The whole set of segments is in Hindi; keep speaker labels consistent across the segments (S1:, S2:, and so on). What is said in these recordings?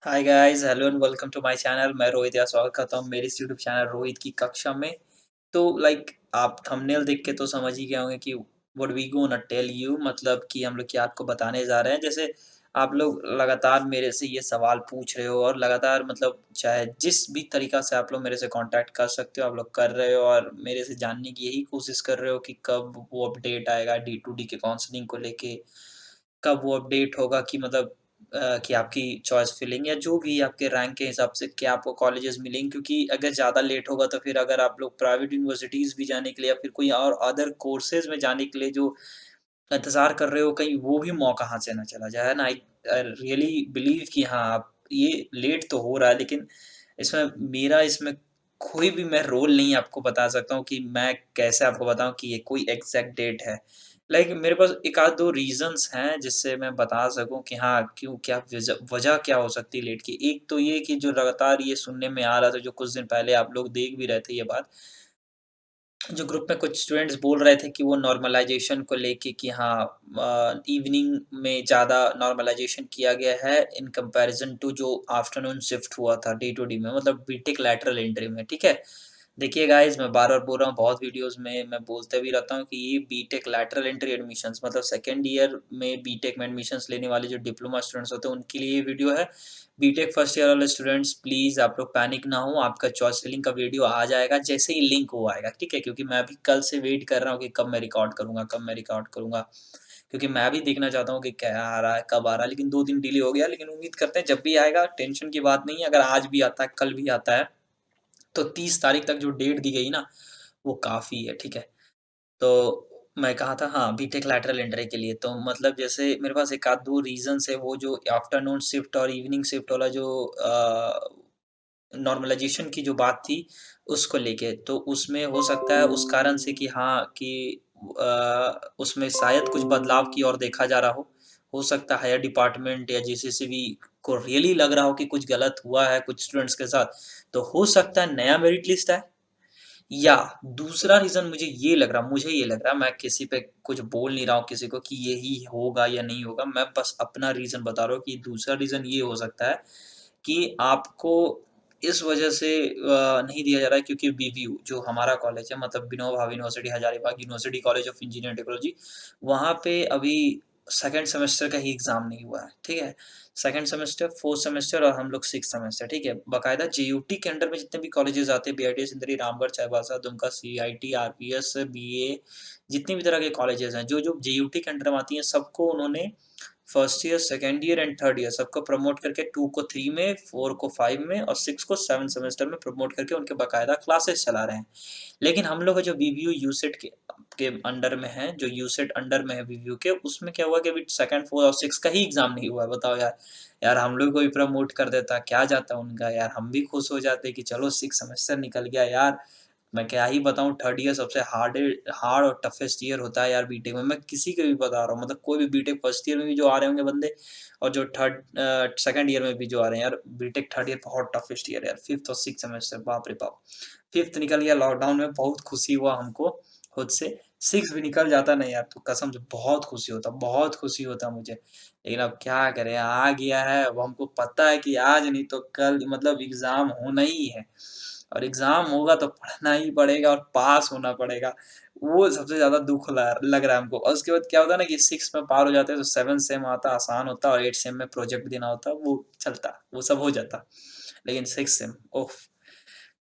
S1: Hi guys, hello and welcome to my channel. मैं रोहित या स्वागत करता हूँ मेरे इस यूट्यूब चैनल रोहित की कक्षा में। तो आप थंबनेल देख के तो समझ ही गए होंगे कि what we gonna tell you, मतलब कि हम लोग क्या आपको बताने जा रहे हैं। जैसे आप लोग लगातार मेरे से ये सवाल पूछ रहे हो और लगातार मतलब चाहे जिस भी तरीका से आप लोग मेरे से कांटेक्ट कर सकते हो आप लोग कर रहे हो और मेरे से जानने की यही कोशिश कर रहे हो कि कब वो अपडेट आएगा डी टू डी के काउंसलिंग को लेके, कब वो अपडेट होगा कि मतलब कि आपकी चॉइस फिलिंग या जो भी आपके रैंक के हिसाब से क्या आपको कॉलेजेस मिलेंगे, क्योंकि अगर ज़्यादा लेट होगा तो फिर अगर आप लोग प्राइवेट यूनिवर्सिटीज़ भी जाने के लिए या फिर कोई और अदर कोर्सेज़ में जाने के लिए जो इंतज़ार कर रहे हो, कहीं वो भी मौका हाथ से ना चला जाए, है ना? आई रियली बिलीव कि हाँ, आप ये लेट तो हो रहा है, लेकिन इसमें कोई भी मैं रोल नहीं आपको बता सकता हूँ कि मैं कैसे आपको बताऊँ कि ये कोई एग्ज़ैक्ट डेट है। मेरे पास 1 आध 2 रीज़न्स हैं जिससे मैं बता सकूँ कि हाँ, क्यों क्या वजह क्या हो सकती है लेट की। एक तो ये कि जो लगातार ये सुनने में आ रहा था, जो कुछ दिन पहले आप लोग देख भी रहे थे ये बात, जो ग्रुप में कुछ स्टूडेंट्स बोल रहे थे कि वो नॉर्मलाइज़ेशन को लेके कि हाँ, इवनिंग में ज़्यादा नॉर्मलाइज़ेशन किया गया है इन कंपैरिज़न टू जो आफ्टरनून शिफ्ट हुआ था डी टू डी में, मतलब बीटेक लैटरल एंट्री में, ठीक है? देखिए गाइज़, मैं बार-बार बोल रहा हूँ, बहुत वीडियोज़ में मैं बोलते भी रहता हूँ कि ये बीटेक लैटरल एंट्री एडमिशन्स, मतलब सेकंड ईयर में बीटेक में एडमिशन्स लेने वाले जो डिप्लोमा स्टूडेंट्स होते हैं उनके लिए ये वीडियो है। बीटेक फर्स्ट ईयर वाले स्टूडेंट्स प्लीज़ आप लोग पैनिक ना हो, आपका चॉइस फिलिंग का वीडियो आ जाएगा जैसे ही लिंक वो आएगा, ठीक है? क्योंकि मैं अभी कल से वेट कर रहा हूँ कि कब मैं रिकॉर्ड करूँगा, कब मैं रिकॉर्ड करूँगा। क्योंकि मैं भी देखना चाहता हूँ कि क्या आ रहा है, कब आ रहा है, लेकिन 2 दिन डिले हो गया, लेकिन उम्मीद करते हैं जब भी आएगा टेंशन की बात नहीं है। अगर आज भी आता है, कल भी आता है, तो 30 तारीख तक जो डेट दी गई ना, वो काफ़ी है, ठीक है? तो मैं कहा था हाँ, बीटेक लैटरल एंट्री के लिए, तो मतलब जैसे मेरे पास 1 आध 2 रीज़न्स है, वो जो आफ्टरनून शिफ्ट और इवनिंग शिफ्ट वाला जो नॉर्मलाइज़ेशन की जो बात थी, उसको लेके। तो उसमें हो सकता है उस कारण से कि हाँ, कि उसमें शायद कुछ बदलाव की ओर देखा जा रहा हो। हो सकता है हायर डिपार्टमेंट या जीसीसीबी को रियली लग रहा हो कि कुछ गलत हुआ है कुछ स्टूडेंट्स के साथ, तो हो सकता है नया मेरिट लिस्ट आए। या दूसरा रीज़न मुझे ये लग रहा है, मैं किसी पे कुछ बोल नहीं रहा हूँ किसी को कि यही होगा या नहीं होगा, मैं बस अपना रीज़न बता रहा हूँ कि दूसरा रीज़न ये हो सकता है कि आपको इस वजह से नहीं दिया जा रहा है क्योंकि बीबीयू जो हमारा कॉलेज है, मतलब Vinoba Bhave university Hazaribagh university college of engineering technology, वहाँ पे अभी सेकंड सेमेस्टर का ही एग्ज़ाम नहीं हुआ है, ठीक है? सेकंड सेमेस्टर, फोर्थ सेमेस्टर और हम लोग सिक्स्थ सेमेस्टर, ठीक है? बाकायदा जेयूटी के अंडर में जितने भी कॉलेजेस आते हैं, बीआईटीएस, इंदरी, Ramgarh, Chaibasa, Dumka, CIT, RPS, BA, जितने भी तरह के कॉलेजेस हैं, जो जेयूटी के अंडर में आती हैं, सबको उन्होंने first year, second year and third year सबको प्रमोट करके 2 को 3 में, 4 को 5 में और 6 को 7 सेमेस्टर में प्रमोट करके उनके बाकायदा क्लासेस चला रहे हैं। लेकिन हम लोग का जो बीबीयू यूसेट के अंडर में है, जो यूसेट अंडर में है बीबीयू के, उसमें क्या हुआ कि अभी सेकंड, फोर्थ और 6 का ही एग्ज़ाम नहीं हुआ है, बताओ यार। यार हम लोग को भी प्रमोट कर देता, क्या जाता उनका यार, हम भी खुश हो जाते कि चलो 6 सेमेस्टर निकल गया यार। मैं क्या ही बताऊँ, थर्ड ईयर सबसे हार्ड और टफ़ेस्ट ईयर होता है यार बीटेक में। मैं किसी को भी बता रहा हूँ, मतलब कोई भी बीटेक फर्स्ट ईयर में भी जो आ रहे होंगे बंदे और जो सेकंड ईयर में भी जो आ रहे हैं यार, बीटेक थर्ड ईयर बहुत टफ़ेस्ट ईयर है यार, 5th और 6th सेमेस्टर बाप रे बाप! 5th निकल गया लॉकडाउन में, बहुत खुशी हुआ हमको खुद से। 6 भी निकल जाता ना यार तो कसम से बहुत खुशी होता मुझे। लेकिन अब क्या करें, आ गया है, अब हमको पता है कि आज नहीं तो कल मतलब एग्ज़ाम होना ही है और एग्ज़ाम होगा तो पढ़ना ही पड़ेगा और पास होना पड़ेगा। वो सबसे ज़्यादा दुःख लग रहा है हमको और उसके बाद क्या होता है ना कि 6 में पार हो जाते हैं तो 7 सेम आता, आसान होता और 8 सेम में प्रोजेक्ट देना होता, वो चलता, वो सब हो जाता। लेकिन 6 सेम, ओफ!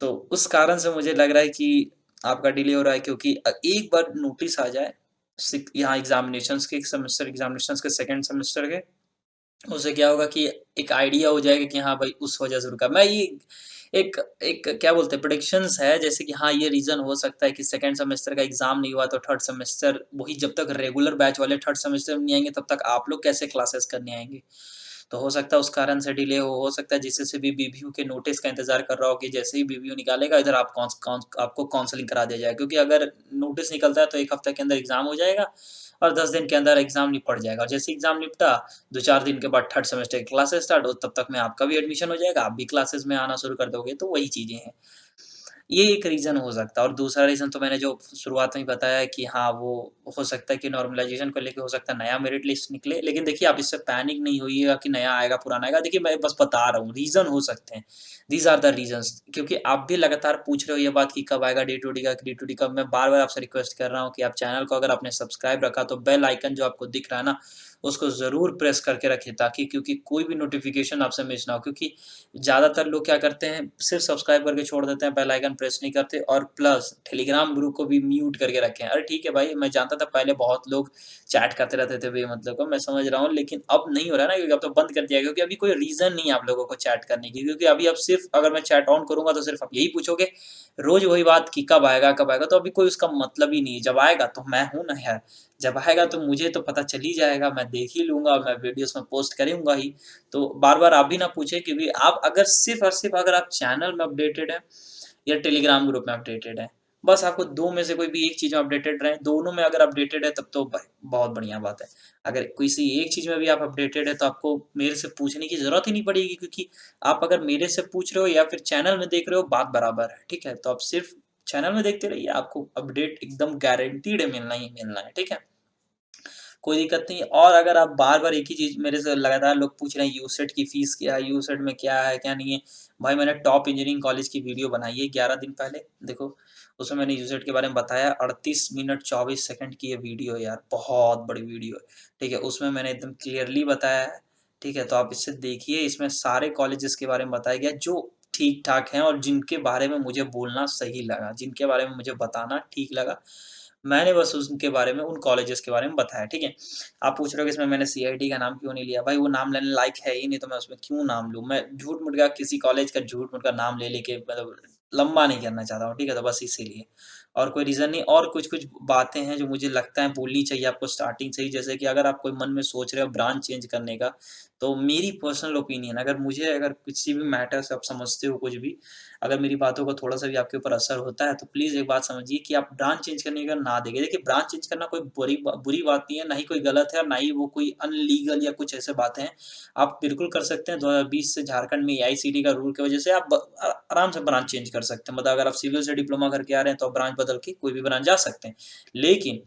S1: तो उस कारण से मुझे लग रहा है कि आपका डिले हो रहा है क्योंकि एक बार नोटिस आ जाए यहाँ एग्ज़ामिनेशंस के, सेमेस्टर एग्ज़ामिनेशंस के सेकंड सेमेस्टर के, उससे क्या होगा कि एक आइडिया हो जाएगा कि हाँ भाई उस वजह से रुका। मैं ये एक एक क्या बोलते हैं प्रेडिक्शंस है जैसे कि हाँ, ये रीज़न हो सकता है कि सेकंड सेमेस्टर का एग्ज़ाम नहीं हुआ तो थर्ड सेमेस्टर वही, जब तक रेगुलर बैच वाले थर्ड सेमेस्टर में नहीं आएँगे तब तक आप लोग कैसे क्लासेस करने आएँगे? तो हो सकता है उस कारण से डिले हो सकता है जिससे भी बीबीयू के नोटिस का इंतज़ार कर रहा हो कि जैसे ही बीबीयू निकालेगा इधर आप आपको काउंसलिंग करा दिया जाएगा। क्योंकि अगर नोटिस निकलता है तो 1 हफ्ते के अंदर एग्ज़ाम हो जाएगा और 10 दिन के अंदर एग्ज़ाम निपट जाएगा और जैसे एग्ज़ाम निपटा 2-4 दिन के बाद थर्ड सेमेस्टर की क्लासेस स्टार्ट हो, तब तक में आपका भी एडमिशन हो जाएगा, आप भी क्लासेस में आना शुरू कर दोगे, तो वही चीज़ें हैं। ये एक रीज़न हो सकता है और दूसरा रीज़न तो मैंने जो शुरुआत में ही बताया कि हाँ, वो हो सकता है कि नॉर्मलाइज़ेशन को लेके हो सकता है नया मेरिट लिस्ट निकले। लेकिन देखिए आप इससे पैनिक नहीं होइएगा कि नया आएगा, पुराना आएगा। देखिए मैं बस बता रहा हूँ, रीज़न हो सकते हैं। दीज़ आर द रीज़न्स क्योंकि आप भी लगातार पूछ रहे हो ये बात कि कब आएगा D2D का, D2D कब? मैं बार-बार आपसे रिक्वेस्ट कर रहा हूँ कि आप चैनल को अगर आपने सब्सक्राइब रखा तो बेल आइकन जो आपको दिख रहा है ना, उसको ज़रूर प्रेस करके रखें ताकि क्योंकि कोई भी नोटिफ़िकेशन आपसे मिस ना हो क्योंकि ज़्यादातर लोग क्या करते हैं, सिर्फ़ सब्सक्राइब करके छोड़ देते हैं, बेल आइकन प्रेस नहीं करते और प्लस टेलीग्राम ग्रुप को भी म्यूट करके रखे हैं। अरे ठीक है भाई, मैं जानता था पहले बहुत लोग चैट करते रहते थे बेमतलब का, मैं समझ रहा हूँ, लेकिन अब नहीं हो रहा है ना क्योंकि अब तो बंद कर दिया गया क्योंकि अभी कोई रीज़न नहीं है आप लोगों को चैट करने की क्योंकि अभी अब सिर्फ़ अगर मैं चैट ऑन करूँगा तो सिर्फ़ आप यही पूछोगे, रोज़ वही बात कि कब आएगा, कब आएगा? तो अभी कोई उसका मतलब ही नहीं है। जब आएगा तो मैं हूँ ना यार, जब आएगा तो मुझे तो पता चल ही जाएगा, मैं देख ही लूँगा, मैं वीडियोज़ में पोस्ट करूँगा ही। तो बार-बार आप भी ना पूछें क्योंकि आप अगर सिर्फ़ और सिर्फ़ अगर आप चैनल में अपडेटेड हैं या टेलीग्राम ग्रुप में अपडेटेड हैं, बस आपको 2 में से कोई भी एक चीज़ में अपडेटेड रहें, दोनों में अगर अपडेटेड है तब तो भाई बहुत बढ़िया बात है। अगर किसी एक चीज़ में भी आप अपडेटेड है तो आपको मेरे से पूछने की ज़रूरत ही नहीं पड़ेगी क्योंकि आप अगर मेरे से पूछ रहे हो या फिर चैनल में देख रहे हो बात बराबर है, ठीक है? तो आप सिर्फ़ चैनल में देखते रहिए, आपको अपडेट एकदम गारंटीड है मिलना ही मिलना है, ठीक है? कोई दिक्कत नहीं और अगर आप बार-बार एक ही चीज़ मेरे से लगातार लोग पूछ रहे हैं यूसेट की फ़ीस क्या है? यूसेट में क्या है, क्या नहीं है? भाई मैंने टॉप इंजीनियरिंग कॉलेज की वीडियो बनाई है 11 दिन पहले, देखो उसमें मैंने यूसेट के बारे में बताया 38 मिनट 24 सेकंड की ये वीडियो है यार, बहुत बड़ी वीडियो है, ठीक है? उसमें मैंने एकदम क्लियरली बताया है, ठीक है? तो आप इसे देखिए, इसमें सारे कॉलेजेस के बारे में बताया गया है जो ठीक-ठाक हैं और जिनके बारे में मुझे बोलना सही लगा, जिनके बारे में मुझे बताना ठीक लगा। मैंने बस उनके बारे में, उन कॉलेजेस के बारे में बताया, ठीक है? आप पूछ रहे हो कि इसमें मैंने सीआईटी का नाम क्यों नहीं लिया? भाई वो नाम लेने लायक है ही नहीं, तो मैं उसमें क्यों नाम लूँ? मैं झूठ-मूठ का किसी कॉलेज का झूठ-मूठ का नाम ले लेके मतलब लंबा नहीं करना चाहता हूँ, ठीक है? तो बस इसीलिए और कोई रीज़न नहीं और कुछ-कुछ बातें हैं जो मुझे लगता है बोलनी चाहिए आपको स्टार्टिंग से ही, जैसे कि अगर आप कोई मन में सोच रहे हो ब्रांच चेंज करने का, तो मेरी पर्सनल ओपिनियन अगर किसी भी मैटर से आप समझते हो कुछ भी, अगर मेरी बातों का थोड़ा-सा भी आपके ऊपर असर होता है, तो प्लीज़ एक बात समझिए कि आप ब्रांच चेंज करने का ना देखिए। देखिए, ब्रांच चेंज करना कोई बुरी बात नहीं है, ना ही कोई गलत है और ना ही वो कोई अनलीगल या कुछ ऐसे बातें हैं। आप बिल्कुल कर सकते हैं, 2020 से झारखंड में एआईसीटी का रूल की वजह से आप आराम से ब्रांच चेंज कर सकते हैं। मतलब अगर आप सिविल से डिप्लोमा करके आ रहे हैं, तो आप ब्रांच बदल के कोई भी ब्रांच जा सकते हैं। लेकिन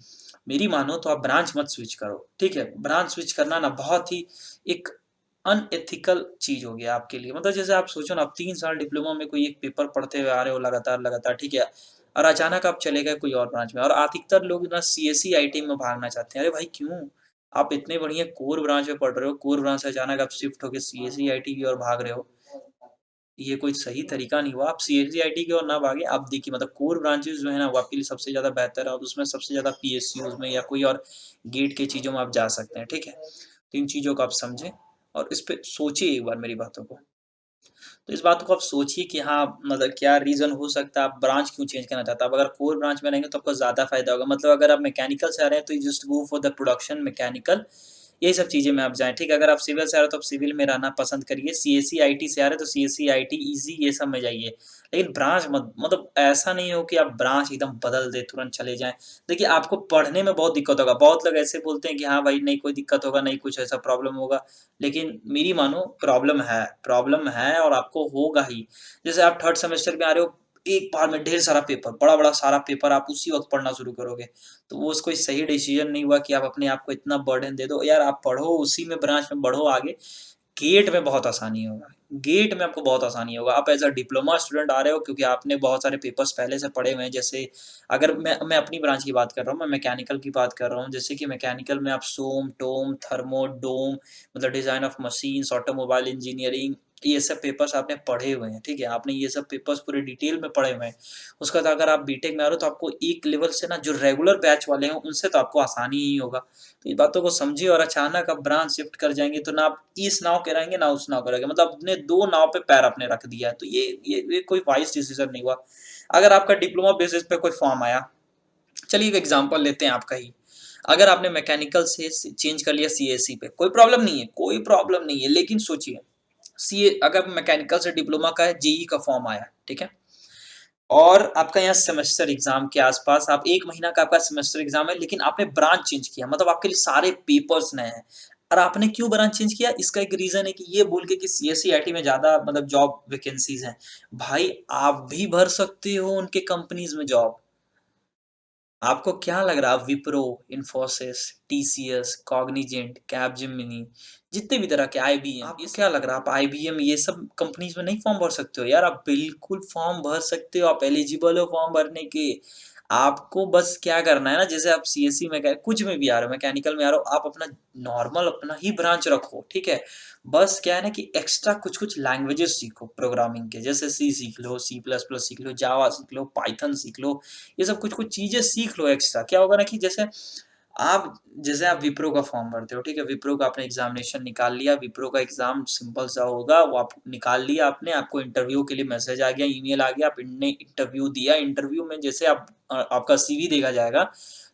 S1: मेरी मानो तो आप ब्रांच मत स्विच करो, ठीक है? ब्रांच स्विच करना ना बहुत ही एक अनएथिकल चीज़ हो गया आपके लिए। मतलब जैसे आप सोचो ना, आप 3 साल डिप्लोमा में कोई एक पेपर पढ़ते हुए आ रहे हो लगातार-लगातार, ठीक है? और अचानक आप चले गए कोई और ब्रांच में और अधिकतर लोग ना सीएसई आईटी में भागना चाहते हैं। अरे भाई क्यों? आप इतने बढ़िया कोर ब्रांच में पढ़ रहे हो, कोर ब्रांच से अचानक आप शिफ्ट होके सीएसई आईटी की ओर भाग रहे हो। ये कोई सही तरीका नहीं हुआ। आप सीएसई आईटी की ओर ना भागे, आप देखिए मतलब कोर ब्रांचेज़ जो है ना, वो आपके लिए सबसे ज़्यादा बेहतर है और उसमें सबसे ज़्यादा पीएसयूज़ में या कोई और गेट की चीज़ों में आप जा सकते हैं, ठीक है? तो इन चीज़ों को आप समझें और इस पे सोचिए एक बार मेरी बातों को। तो इस बात को आप सोचिए कि हाँ, मतलब क्या रीज़न हो सकता है, आप ब्रांच क्यों चेंज करना चाहते हैं? आप अगर कोर ब्रांच में रहेंगे तो आपको ज़्यादा फ़ायदा होगा। मतलब अगर आप मैकेनिकल से आ रहे हैं तो just go for the production mechanical, यही सब चीज़ें में आप जाएँ, ठीक है? अगर आप सिविल से आ रहे हो तो आप सिविल में रहना पसंद करिए, सीएसई आईटी से आ रहे हो तो सीएसई आईटी ईज़ी ये सब में जाइए। लेकिन ब्रांच मत मतलब ऐसा नहीं हो कि आप ब्रांच एकदम बदल दें, तुरंत चले जाएँ। देखिए आपको पढ़ने में बहुत दिक्कत होगा, बहुत लोग ऐसे बोलते हैं कि हाँ भाई, नहीं कोई दिक्कत होगा, नहीं कुछ ऐसा प्रॉब्लम होगा। लेकिन मेरी मानो प्रॉब्लम है और आपको होगा ही। जैसे आप 3rd सेमेस्टर में आ रहे हो, एक बार में ढेर सारा पेपर, बड़ा-बड़ा सारा पेपर आप उसी वक़्त पढ़ना शुरू करोगे। तो वो कोई सही डिसीज़न नहीं हुआ कि आप अपने आप को इतना बर्डन दे दो। यार आप पढ़ो उसी में ब्रांच में बढ़ो आगे, गेट में बहुत आसानी होगा। गेट में आपको बहुत आसानी होगा। आप एज़ अ डिप्लोमा स्टूडेंट आ रहे हो क्योंकि आपने बहुत सारे पेपर्स पहले से पढ़े हुए हैं। जैसे अगर मैं अपनी ब्रांच की बात कर रहा हूँ, मैं मैकेनिकल की बात कर रहा हूँ। जैसे कि मैकेनिकल में आप सोम, टोम, थर्मो, डोम मतलब design of machines, automobile engineering ये सब पेपर्स आपने पढ़े हुए हैं, ठीक है? आपने ये सब पेपर्स पूरे डिटेल में पढ़े हुए हैं। उसके बाद अगर आप बीटेक में आ रहे हो तो आपको एक लेवल से ना जो रेगुलर बैच वाले हैं उनसे तो आपको आसानी ही होगा। तो इन बातों को समझिए और अचानक आप ब्रांच शिफ्ट कर जाएँगे तो ना आप इस नाव के रहेंगे, ना उस नाव के रहेंगे। मतलब आपने 2 नाव पे पैर आपने रख दिया है। तो ये कोई वाइज़ डिसीज़न नहीं हुआ। अगर आपका डिप्लोमा बेसिस पे कोई फॉर्म आया, चलिए एक एग्ज़ाम्पल लेते हैं आपका ही। अगर आपने मैकेनिकल से चेंज कर लिया सीएसई पे, कोई प्रॉब्लम नहीं है। लेकिन सोचिए, सीए अगर मैकेनिकल से डिप्लोमा का है, जेईई का फॉर्म आया, ठीक है? और आपका यहाँ सेमेस्टर एग्ज़ाम के आस-पास आप 1 महीना का आपका सेमेस्टर एग्ज़ाम है, लेकिन आपने ब्रांच चेंज किया, मतलब आपके लिए सारे पेपर्स नए हैं। और आपने क्यों ब्रांच चेंज किया? इसका एक रीज़न है कि ये बोल के कि सीएसई आईटी में ज़्यादा मतलब जॉब वैकेंसीज़ हैं। भाई आप भी भर सकते हो उनके कंपनीज़ में जॉब। आपको क्या लग रहा है Wipro, Infosys, TCS, Cognizant, Capgemini जितने भी तरह के आईबीएम आपको क्या लग रहा है आप आईबीएम ये सब कंपनीज़ में नहीं फॉर्म भर सकते हो? यार आप बिल्कुल फॉर्म भर सकते हो, आप एलिजिबल हो फॉर्म भरने के। आपको बस क्या करना है ना जैसे आप सीएसई में गए कुछ में भी आ रहे हो, मैकेनिकल में आ रहे हो, आप अपना नॉर्मल अपना ही ब्रांच रखो, ठीक है? बस क्या है ना कि एक्स्ट्रा कुछ-कुछ लैंग्वेजेस सीखो प्रोग्रामिंग के, जैसे सी सीख लो, सी प्लस प्लस सीख लो, जावा सीख लो, पाइथन सीख लो। ये सब कुछ-कुछ चीज़ें सीख लो एक्स्ट्रा। क्या होगा ना कि जैसे आप विप्रो का फॉर्म भरते हो, ठीक है? विप्रो का आपने एग्ज़ामिनेशन निकाल लिया, विप्रो का एग्ज़ाम सिंपल सा होगा, वो आप निकाल लिया आपने, आपको इंटरव्यू के लिए मैसेज आ गया, ईमेल आ गया, आपने इंटरव्यू दिया, इंटरव्यू में जैसे आपका सीवी देखा जाएगा,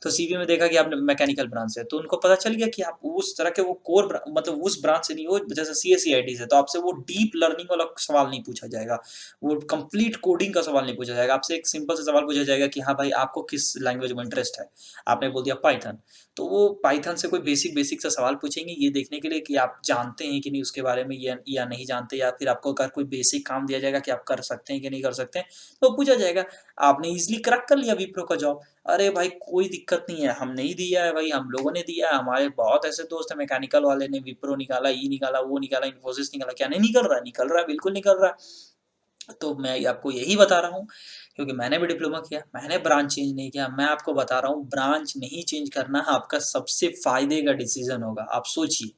S1: तो सीवी में देखा कि आपने मैकेनिकल ब्रांच से है, तो उनको पता चल गया कि आप उस तरह के वो कोर मतलब उस ब्रांच से नहीं हो, जैसे सीएसई आईटी से, तो आपसे वो डीप लर्निंग वाला सवाल नहीं पूछा जाएगा। वो कंप्लीट कोडिंग का सवाल नहीं पूछा जाएगा, आपसे एक सिंपल सा सवाल पूछा जाएगा कि हाँ भाई, आपको किस लैंग्वेज में इंटरेस्ट है? आपने बोल दिया पाइथन, तो वो पाइथन से कोई बेसिक सा सवाल पूछेंगे ये देखने के लिए कि आप जानते हैं कि नहीं उसके बारे में या नहीं जानते या फिर आपको अगर कोई बेसिक काम दिया जाएगा कि आप कर सकते हैं कि नहीं कर सकते हैं, तो पूछा जाएगा। आपने ईज़िली क्रैक कर लिया विप्रो का जॉब। अरे भाई कोई दिक्कत नहीं है, हमने ही दिया है भाई, हम लोगों ने दिया है, हमारे बहुत ऐसे दोस्त हैं मैकेनिकल वाले ने विप्रो निकाला, ये निकाला, वो निकाला, इन्फोसिस निकाला, क्या नहीं निकल रहा है? निकल रहा है, बिल्कुल निकल रहा है। तो मैं आपको यही बता रहा हूँ, क्योंकि मैंने भी डिप्लोमा किया, मैंने ब्रांच चेंज नहीं किया। मैं आपको बता रहा हूँ ब्रांच नहीं चेंज करना आपका सबसे फ़ायदे का डिसीज़न होगा। आप सोचिए,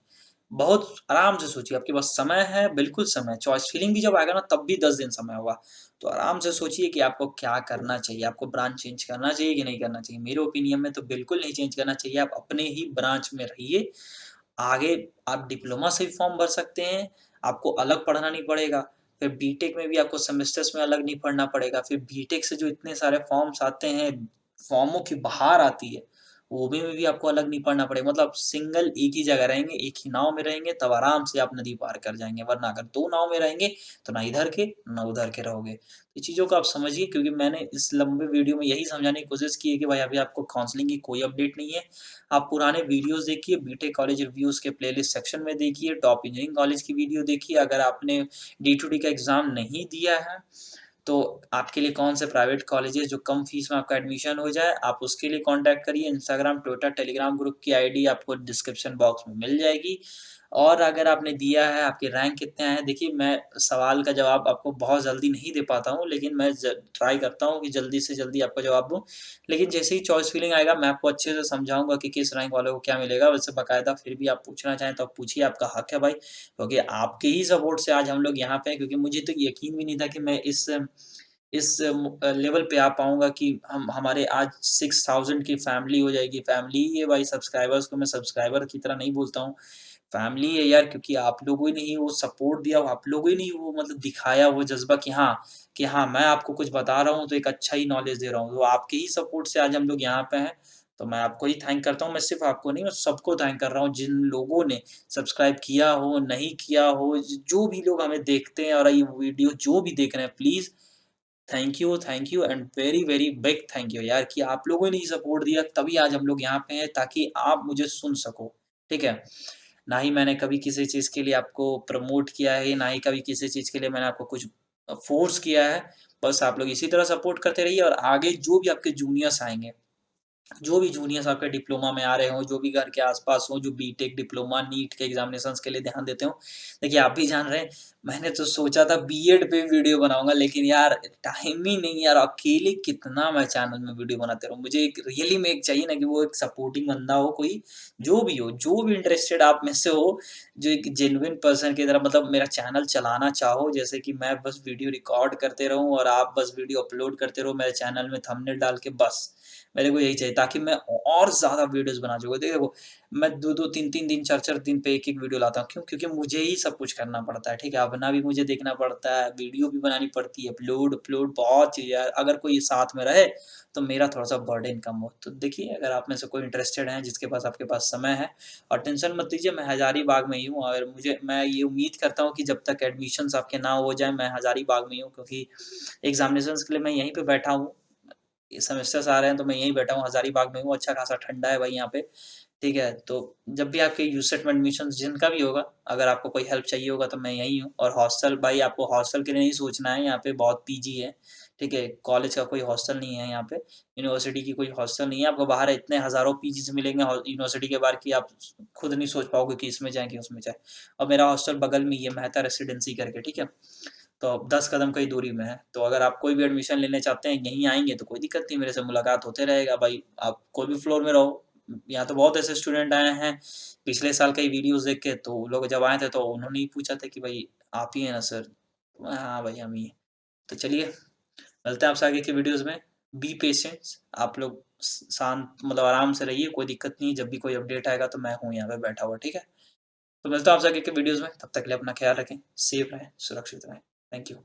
S1: बहुत आराम से सोचिए, आपके पास समय है, बिल्कुल समय है। चॉइस फिलिंग भी जब आएगा ना तब भी 10 दिन समय होगा। तो आराम से सोचिए कि आपको क्या करना चाहिए, आपको ब्रांच चेंज करना चाहिए कि नहीं करना चाहिए? मेरे ओपिनियन में तो बिल्कुल नहीं चेंज करना चाहिए, आप अपने ही ब्रांच में रहिए। आगे आप डिप्लोमा से भी फॉर्म भर सकते हैं, आपको अलग पढ़ना नहीं पड़ेगा। फिर बीटेक में भी आपको सेमेस्टर्स में अलग नहीं पढ़ना पड़ेगा। फिर बीटेक से जो इतने सारे फॉर्म्स आते हैं, फॉर्मों की बहार आती है, वो में भी आपको अलग नहीं पढ़ना पड़ेगा। मतलब सिंगल एक ही जगह रहेंगे, एक ही नाव में रहेंगे, तब आराम से आप नदी पार कर जाएँगे। वरना अगर 2 नाव में रहेंगे, तो ना इधर के, ना उधर के रहोगे। ये चीज़ों को आप समझिए, क्योंकि मैंने इस लंबे वीडियो में यही समझाने की कोशिश की है कि भाई अभी आपको काउंसलिंग की कोई अपडेट नहीं है। आप पुराने वीडियोज़ देखिए, बीटेक कॉलेज रिव्यूज़ के प्लेलिस्ट सेक्शन में देखिए, टॉप इंजीनियरिंग कॉलेज की वीडियो देखिए। अगर आपने डी2डी का एग्ज़ाम नहीं दिया है, तो आपके लिए कौन से प्राइवेट कॉलेजेस जो कम फीस में आपका एडमिशन हो जाए, आप उसके लिए कॉन्टैक्ट करिए। इंस्टाग्राम, ट्विटर, टेलीग्राम ग्रुप की आईडी आपको डिस्क्रिप्शन बॉक्स में मिल जाएगी। और अगर आपने दिया है, आपके रैंक कितने आए हैं, देखिए मैं सवाल का जवाब आपको बहुत जल्दी नहीं दे पाता हूँ, लेकिन मैं ज ट्राई करता हूँ कि जल्दी से जल्दी आपको जवाब दूँ। लेकिन जैसे ही चॉइस फिलिंग आएगा, मैं आपको अच्छे से समझाऊँगा कि किस रैंक वाले को क्या मिलेगा। वैसे बाकायदा फिर भी आप पूछना चाहें तो आप पूछिए, आपका हक है भाई। क्योंकि आपके ही सपोर्ट से आज हम लोग यहाँ पे हैं, क्योंकि मुझे तो यकीन भी नहीं था कि मैं लेवल पे आ पाऊँगा कि हम हमारे आज 6000 की फैमिली हो जाएगी। फैमिली ही है भाई, सब्सक्राइबर्स को मैं सब्सक्राइबर की तरह नहीं बोलता हूँ। फैमिली है यार, क्योंकि आप लोगों ने ही वो सपोर्ट दिया, आप लोगों ने ही वो मतलब दिखाया वो जज़्बा कि हाँ, मैं आपको कुछ बता रहा हूँ तो एक अच्छा ही नॉलेज दे रहा हूँ। तो आपके ही सपोर्ट से आज हम लोग यहाँ पे हैं। तो मैं आपको ही थैंक करता हूँ, मैं सिर्फ़ आपको नहीं, मैं सबको थैंक कर रहा हूँ जिन लोगों ने सब्सक्राइब किया हो, नहीं किया हो, जो भी लोग हमें देखते हैं और ये वीडियो जो भी देख रहे हैं, please thank you and very, very big thank you यार, कि आप लोगों ने ही सपोर्ट दिया, तभी आज हम लोग यहाँ पे हैं, ताकि आप मुझे सुन सको, ठीक है? ना ही मैंने कभी किसी चीज़ के लिए आपको प्रमोट किया है, ना ही कभी किसी चीज़ के लिए मैंने आपको कुछ फ़ोर्स किया है। बस आप लोग इसी तरह सपोर्ट करते रहिए, और आगे जो भी आपके जूनियर्स आएँगे, जो भी जूनियर्स आपके डिप्लोमा में आ रहे हों, जो भी घर के आस-पास हों, जो बीटेक, डिप्लोमा, नीट के एग्ज़ामिनेशंस के लिए ध्यान देते हों। देखिए, आप भी जान रहे हैं, मैंने तो सोचा था बीएड पे वीडियो बनाऊँगा, लेकिन यार टाइम ही नहीं यार, अकेले कितना मैं चैनल में वीडियो बनाते रहूँ। मुझे एक रियली में एक चाहिए ना कि वो एक सपोर्टिंग बंदा हो कोई, जो भी इंटरेस्टेड आप में से हो, जो एक जेन्युइन पर्सन की तरह मतलब मेरा चैनल चलाना चाहो, जैसे कि मैं बस वीडियो रिकॉर्ड करते रहूँ और आप बस वीडियो अपलोड करते रहो मेरे चैनल में थंबनेल डाल के बस। मेरे को यही चाहिए, ताकि मैं और ज़्यादा वीडियोज़ बना सकूँ। देखो, मैं 2-2 3-3 दिन, 4-4 दिन पे 1-1 वीडियो लाता हूँ। क्यों? क्योंकि मुझे ही सब कुछ करना पड़ता है, ठीक है? अपना भी मुझे देखना पड़ता है, वीडियो भी बनानी पड़ती है, अपलोड अपलोड बहुत चीज़ें हैं। अगर कोई साथ में रहे, तो मेरा थोड़ा-सा बर्डन कम हो। तो देखिए, अगर आप में से कोई इंटरेस्टेड है, जिसके पास आपके पास समय है, और टेंशन मत लीजिए, मैं हज़ारीबाग में ही हूँ, और मैं ये उम्मीद करता हूँ कि जब तक एडमिशन्स आपके ना हो जाएँ, मैं हज़ारीबाग में ही हूँ, क्योंकि एग्ज़ामिनेशंस के लिए मैं यहीं पे बैठा हूँ। ये सेमेस्टर्स आ रहे हैं, तो मैं यहीं बैठा हूँ, हज़ारीबाग में हूँ, अच्छा खासा ठंडा है भाई यहाँ पे। ठीक है? तो जब भी आपके यूसेट में एडमिशन्स जिनका भी होगा, अगर आपको कोई हेल्प चाहिए होगा तो मैं यहीं हूँ और हॉस्टल भाई आपको हॉस्टल के लिए नहीं सोचना है, यहाँ पे बहुत पीजी है, ठीक है? कॉलेज का कोई हॉस्टल नहीं है यहाँ पे, यूनिवर्सिटी की कोई हॉस्टल नहीं है, आपको बाहर इतने हज़ारों पीजीज़ मिलेंगे यूनिवर्सिटी के बाहर कि आप खुद नहीं सोच पाओगे कि इसमें जाएँ कि उसमें जाएँ। और मेरा हॉस्टल बगल में ही है, मेहता रेसिडेंसी करके, ठीक है? तो 10 कदम की दूरी में है, तो अगर आप कोई भी एडमिशन लेने चाहते हैं, यहीं आएँगे तो कोई दिक्कत नहीं, मेरे से मुलाकात होते रहेगा भाई, आप कोई भी फ्लोर में रहो। यहाँ तो बहुत ऐसे स्टूडेंट आए हैं, पिछले साल के ही वीडियोज़ देख के, तो वो लोग जब आए थे तो उन्होंने ही पूछा था कि भाई आप ही हैं ना सर? हाँ भाई हम ही हैं। तो चलिए, मिलते हैं आपसे आगे की वीडियोज़ में। बी पेशेंट, आप लोग शांत मतलब आराम से रहिए, कोई दिक्कत नहीं है, जब भी कोई अपडेट आएगा तो मैं हूँ यहाँ पे बैठा हुआ, ठीक है? तो मिलता हूँ आपसे आगे के वीडियोज़ में, तब तक के लिए अपना ख्याल रखें, सेफ रहें, सुरक्षित रहें। Thank you.